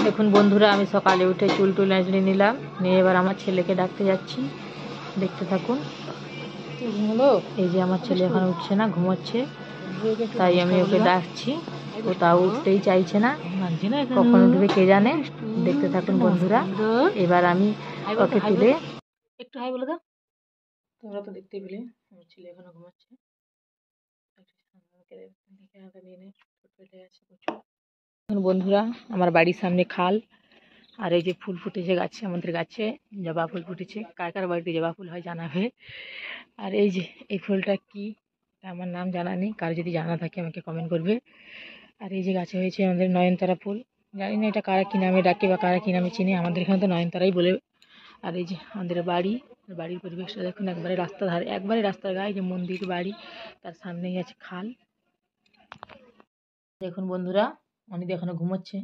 দেখুন বন্ধুরা, আমি সকালে উঠে চুল টুল আঁচড়ে নিলাম, নিয়ে এবার আমার ছেলেকে ডাকতে যাচ্ছি। দেখতে থাকুন। এই যে আমার ছেলে এখন উঠছে না, ঘুমোচ্ছে, তাই আমি ওকে ডাকছি। ও তাও উঠতেই চাইছে না, কখন উঠবে কে জানে। দেখতে থাকুন বন্ধুরা। এবার আমি ওকে তুলে একটু হাই বলে দাও। তোমরা তো দেখতে পেলে আমার ছেলে এখনো ঘুমাচ্ছে। বন্ধুরা, আমার বাড়ির সামনে খাল, আর এই যে ফুল ফুটেছে গাছে, আমাদের গাছে জবা ফুল ফুটেছে। কার কার বাড়িতে জবা ফুল হয় জানাবে। আর এই যে এই ফুলটা কি, আমার নাম জানা নেই, কার যদি জানা থাকে আমাকে কমেন্ট করবে। আর এই যে গাছে হয়েছে আমাদের নয়নতারা ফুল, জানি না এটা কারা কি নামে ডাকে বা কারা কি নামে চিনি, আমাদের এখানে তো নয়নতারাই বলে। আর এই যে আমাদের বাড়ির পরিবেশটা দেখুন, একবারে রাস্তার ধারে, একবারে রাস্তার গায়ে, যে মন্দির বাড়ি তার সামনেই আছে খাল। দেখুন বন্ধুরা, অনিদি এখনো ঘুমোচ্ছে।